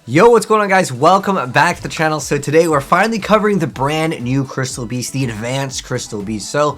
Yo, what's going on, guys? Welcome back to the channel. So today we're finally covering the brand new Crystal Beast, the Advanced Crystal Beast. So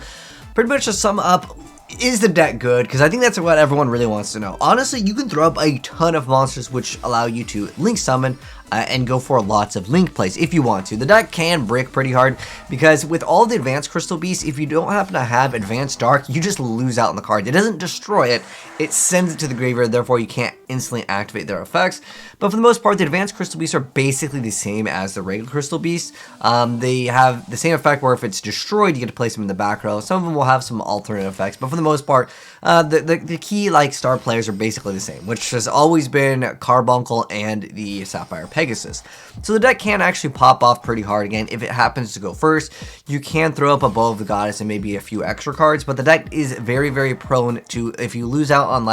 pretty much to sum up, is the deck good? Because I think that's what everyone really wants to know. Honestly, you can throw up a ton of monsters which allow you to link summon and go for lots of link plays if you want to. The deck can brick pretty hard because with all the Advanced Crystal Beasts, if you don't happen to have Advanced Dark, you just lose out on the card. It doesn't destroy it, it sends it to the graveyard, therefore you can't instantly activate their effects. But for the most part, the Advanced Crystal Beasts are basically the same as the regular Crystal Beasts. They have the same effect where if it's destroyed, you get to place them in the back row. Some of them will have some alternate effects, but for the most part, the key star players are basically the same, which has always been Carbuncle and the Sapphire Pegasus. So the deck can actually pop off pretty hard again if it happens to go first. You can throw up a Bow of the Goddess and maybe a few extra cards, but the deck is very, very prone to, if you lose out on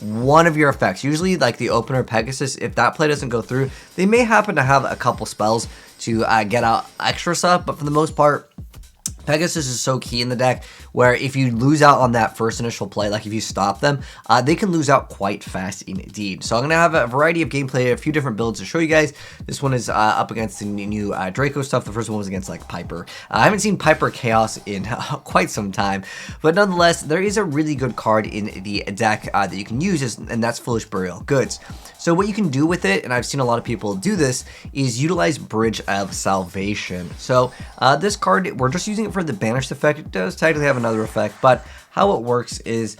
one of your effects, usually the opener Pegasus, if that play doesn't go through, they may happen to have a couple spells to get out extra stuff, but for the most part, Pegasus is so key in the deck where if you lose out on that first initial play, if you stop them, they can lose out quite fast indeed. So I'm going to have a variety of gameplay, a few different builds to show you guys. This one is up against the new Draco stuff. The first one was against Piper. I haven't seen Piper Chaos in quite some time, but nonetheless, there is a really good card in the deck that you can use, and that's Foolish Burial Goods. So what you can do with it, and I've seen a lot of people do this, is utilize Bridge of Salvation. So this card, we're just using it for the banished effect. It does technically have another effect, but how it works is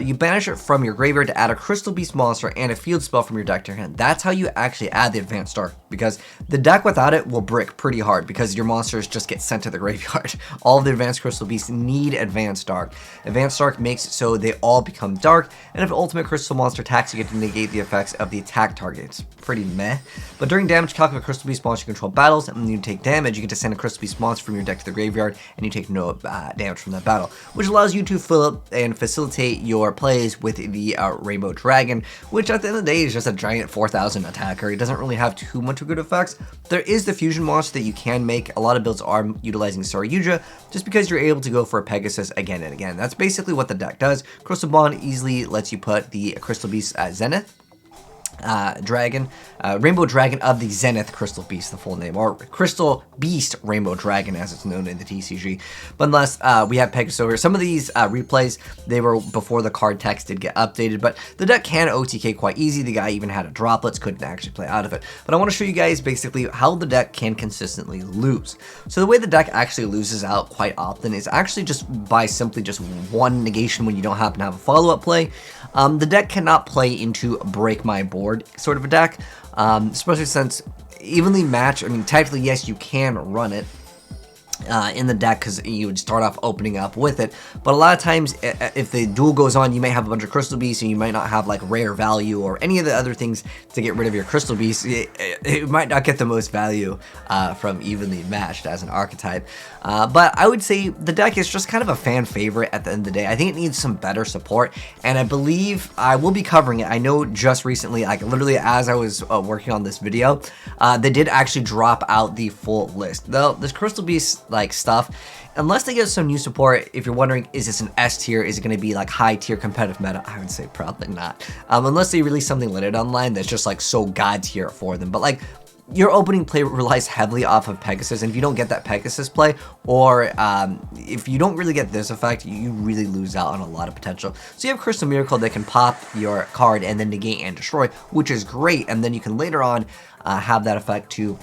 you banish it from your graveyard to add a Crystal Beast monster and a field spell from your deck to your hand. That's how you actually add the Advanced Dark, because the deck without it will brick pretty hard because your monsters just get sent to the graveyard. All of the Advanced Crystal Beasts need Advanced Dark. Advanced Dark makes it so they all become dark, and if an ultimate crystal monster attacks, you get to negate the effects of the attack target. It's pretty meh. But during damage calc of a Crystal Beast monster you control battles, and when you take damage, you get to send a Crystal Beast monster from your deck to the graveyard, and you take no damage from that battle, which allows you to fill up and facilitate your plays with the Rainbow Dragon, which at the end of the day is just a giant 4,000 attacker. It doesn't really have too much good effects. There is the fusion monster that you can make. A lot of builds are utilizing YuGiOh just because you're able to go for a Pegasus again and again. That's basically what the deck does. Crystal Bond easily lets you put the Crystal Beast Zenith Dragon, Rainbow Dragon of the Zenith Crystal Beast, the full name, or Crystal Beast Rainbow Dragon as it's known in the TCG. But unless we have Pegasus over, some of these replays, they were before the card text did get updated, but the deck can OTK quite easy. The guy even had a droplets, couldn't actually play out of it. But I want to show you guys basically how the deck can consistently lose. So the way the deck actually loses out quite often is actually just by simply just one negation when you don't happen to have a follow-up play. The deck cannot play into Break My Board sort of a deck, especially since evenly matched. I mean, technically, yes, you can run it in the deck because you would start off opening up with it, but a lot of times if the duel goes on, you may have a bunch of Crystal Beasts and you might not have rare value or any of the other things to get rid of your Crystal Beasts. It might not get the most value from evenly matched as an archetype, but I would say the deck is just kind of a fan favorite at the end of the day. I think it needs some better support, and I believe I will be covering it. I know just recently, literally as I was working on this video, they did actually drop out the full list. Though this Crystal Beast stuff, unless they get some new support, if you're wondering, is this an S tier? Is it going to be high tier competitive meta? I would say probably not. Unless they release something limited online that's just so god tier for them. But your opening play relies heavily off of Pegasus, and if you don't get that Pegasus play, or if you don't really get this effect, you really lose out on a lot of potential. So you have Crystal Miracle that can pop your card and then negate and destroy, which is great, and then you can later on have that effect to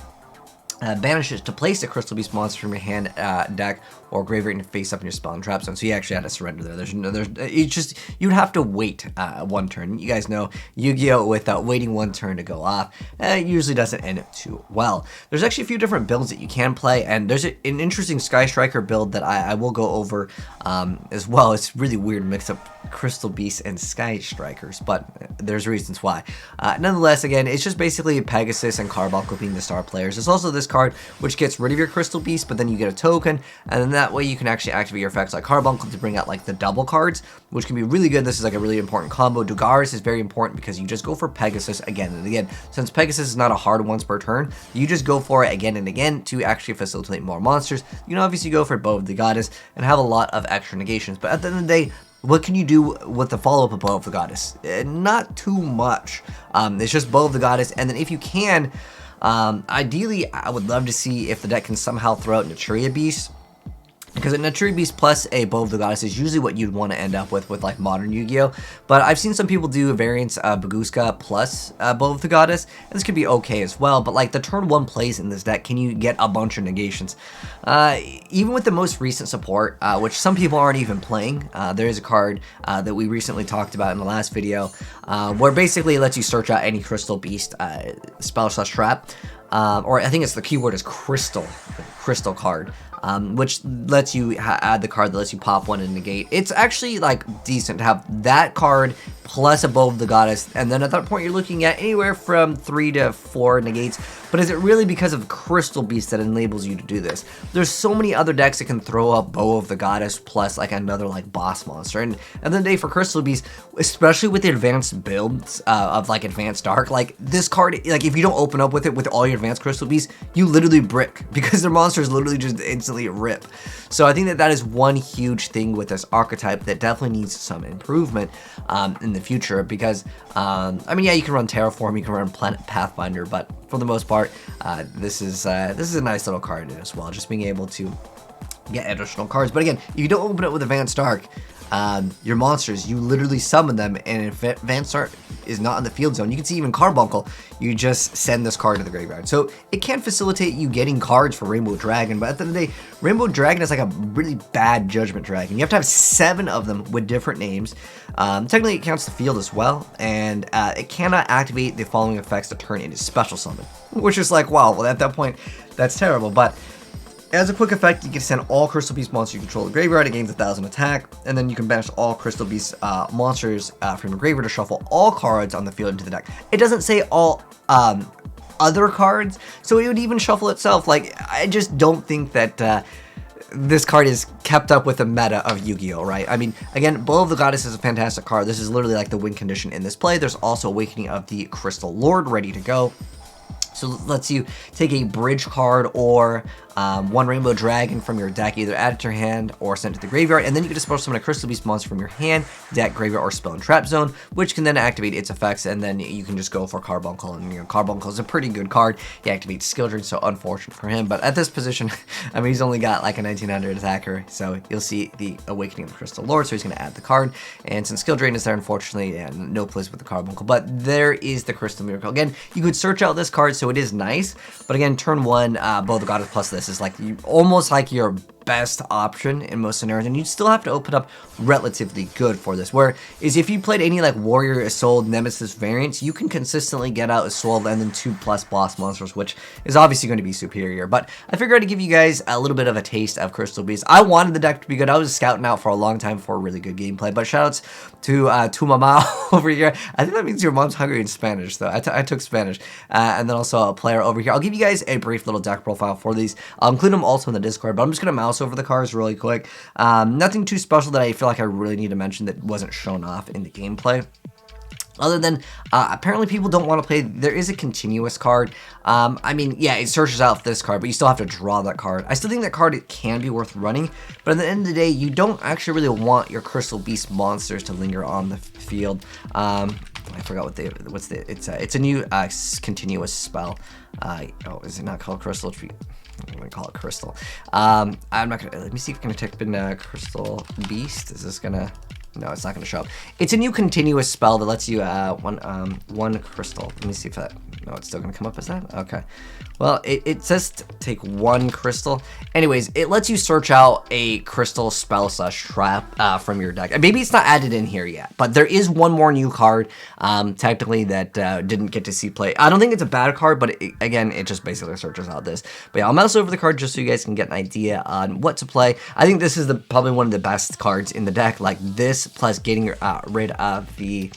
banish it to place a Crystal Beast monster from your hand, deck, or graveyard and face up in your spell and trap zone. So you actually had to surrender there. You'd have to wait one turn. You guys know Yu-Gi-Oh! Without waiting one turn to go off, usually doesn't end too well. There's actually a few different builds that you can play, and there's an interesting Sky Striker build that I will go over as well. It's really weird to mix up Crystal Beasts and Sky Strikers, but there's reasons why. Nonetheless, again, it's just basically Pegasus and Carbuncle being the star players. There's also this card which gets rid of your Crystal Beast, but then you get a token, and then that way you can actually activate your effects like Carbuncle to bring out the double cards, which can be really good. This is a really important combo. Dugaris is very important because you just go for Pegasus again and again. Since Pegasus is not a hard once per turn, you just go for it again and again to actually facilitate more monsters. You can obviously go for Bow of the Goddess and have a lot of extra negations, but at the end of the day, what can you do with the follow-up of Bow of the Goddess? Not too much. It's just Bow of the Goddess, and then if you can, ideally, I would love to see if the deck can somehow throw out Naturia Beast. Because a Naturia Beast plus a Bow of the Goddess is usually what you'd want to end up with like modern Yu-Gi-Oh! But I've seen some people do variants Baguska plus Bow of the Goddess, and this could be okay as well. But like the turn 1 plays in this deck, can you get a bunch of negations? Even with the most recent support, which some people aren't even playing, there is a card that we recently talked about in the last video, where basically it lets you search out any Crystal Beast spell/trap. Or I think it's the keyword is crystal card, which lets you add the card that lets you pop one and negate. It's actually like decent to have that card plus a Bow of the Goddess, and then at that point you're looking at anywhere from 3 to 4 negates. But is it really because of Crystal Beast that enables you to do this? There's so many other decks that can throw up Bow of the Goddess plus like another like boss monster. And at the end of the day, for Crystal Beast, especially with the advanced builds of like Advanced Dark, like this card, like if you don't open up with it with all your advanced Crystal Beasts, you literally brick because their monsters literally just instantly rip. So I think that that is one huge thing with this archetype that definitely needs some improvement in the future, because I mean, yeah, you can run Terraform, you can run Planet Pathfinder, but for the most part, this is a nice little card as well, just being able to get additional cards. But again, if you don't open it with Advanced Dark, your monsters, you literally summon them, and if Advanced Dark is not in the field zone, you can see even Carbuncle, you just send this card to the graveyard. So it can facilitate you getting cards for Rainbow Dragon, but at the end of the day, Rainbow Dragon is like a really bad Judgment Dragon. You have to have 7 of them with different names. Technically, it counts the field as well, and it cannot activate the following effects to turn into Special Summon, which is like, wow, well, at that point, that's terrible. But as a quick effect, you can send all Crystal Beast monsters you control to the graveyard. It gains 1,000 attack, and then you can banish all Crystal Beast monsters from the graveyard to shuffle all cards on the field into the deck. It doesn't say all other cards, so it would even shuffle itself. Like, I just don't think that this card is kept up with the meta of Yu-Gi-Oh, right? I mean, again, Bow of the Goddess is a fantastic card. This is literally like the win condition in this play. There's also Awakening of the Crystal Lord ready to go. So it lets you take a bridge card or one Rainbow Dragon from your deck, either add it to your hand or send it to the graveyard, and then you can disperse summon a Crystal Beast monster from your hand, deck, graveyard, or spell and trap zone, which can then activate its effects, and then you can just go for Carbuncle, and you know, Carbuncle is a pretty good card. He activates Skill Drain, so unfortunate for him, but at this position, I mean, he's only got like a 1900 attacker, so you'll see the Awakening of the Crystal Lord, so he's going to add the card, and since Skill Drain is there, unfortunately, yeah, no place with the Carbuncle, but there is the Crystal Miracle. Again, you could search out this card, so it is nice, but again, turn 1, Bow of the Goddess plus this is like almost like your best option in most scenarios, and you'd still have to open up relatively good for this. Whereas if you played any like Warrior, Isolde, Nemesis variants, you can consistently get out Isolde and then 2+ boss monsters, which is obviously going to be superior. But I figured I'd give you guys a little bit of a taste of Crystal Beast. I wanted the deck to be good. I was scouting out for a long time for really good gameplay, but shoutouts to tu mama over here. I think that means your mom's hungry in Spanish, though. I took Spanish. And then also a player over here. I'll give you guys a brief little deck profile for these. I'll include them also in the Discord, but I'm just going to mouse over the cards really quick. Nothing too special that I feel like I really need to mention that wasn't shown off in the gameplay. Other than, apparently people don't want to play, there is a continuous card. I mean, yeah, it searches out this card, but you still have to draw that card. I still think that card, it can be worth running, but at the end of the day, you don't actually really want your Crystal Beast monsters to linger on the field. I forgot it's a new continuous spell. Oh, is it not called Crystal? I'm gonna call it Crystal. I'm not gonna, let me see if I'm gonna type in Crystal Beast. Is this gonna, no, it's not gonna show up. It's a new continuous spell that lets you one crystal. Let me see if that, no, it's still gonna come up as that? Okay. Well, it says take 1 crystal. Anyways, it lets you search out a crystal spell/trap from your deck. Maybe it's not added in here yet, but there is one more new card, technically, that didn't get to see play. I don't think it's a bad card, but again, it just basically searches out this. But yeah, I'll mouse over the card just so you guys can get an idea on what to play. I think this is probably one of the best cards in the deck, like this, plus getting rid of the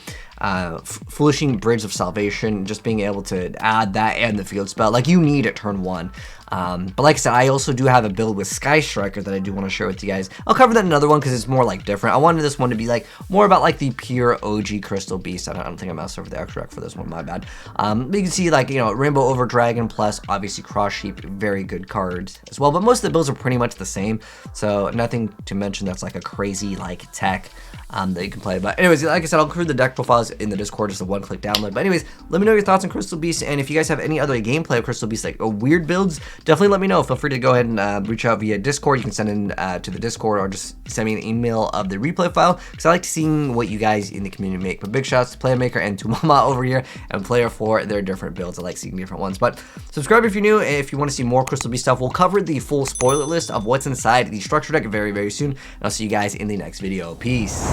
Flourishing Bridge of Salvation, just being able to add that and the field spell. Like, you need it turn 1. But like I said, I also do have a build with Sky Striker that I do want to share with you guys. I'll cover that in another one because it's more like different. I wanted this one to be like more about like the pure OG Crystal Beast. I don't think I moused over the extract for this one, my bad. But you can see like, you know, Rainbow Over Dragon plus obviously Cross Sheep, very good cards as well. But most of the builds are pretty much the same, so nothing to mention that's like a crazy like tech that you can play. But anyways, like I said, I'll include the deck profiles in the Discord, just a one-click download. But anyways, let me know your thoughts on Crystal Beast, and if you guys have any other gameplay of Crystal Beast, like weird builds, definitely let me know. Feel free to go ahead and reach out via Discord. You can send in to the Discord or just send me an email of the replay file, because I like seeing what you guys in the community make. But big shouts to Player Maker and to Mama over here and Player for their different builds. I like seeing different ones. But subscribe if you're new. If you want to see more Crystal Beast stuff, we'll cover the full spoiler list of what's inside the structure deck very, very soon. And I'll see you guys in the next video. Peace.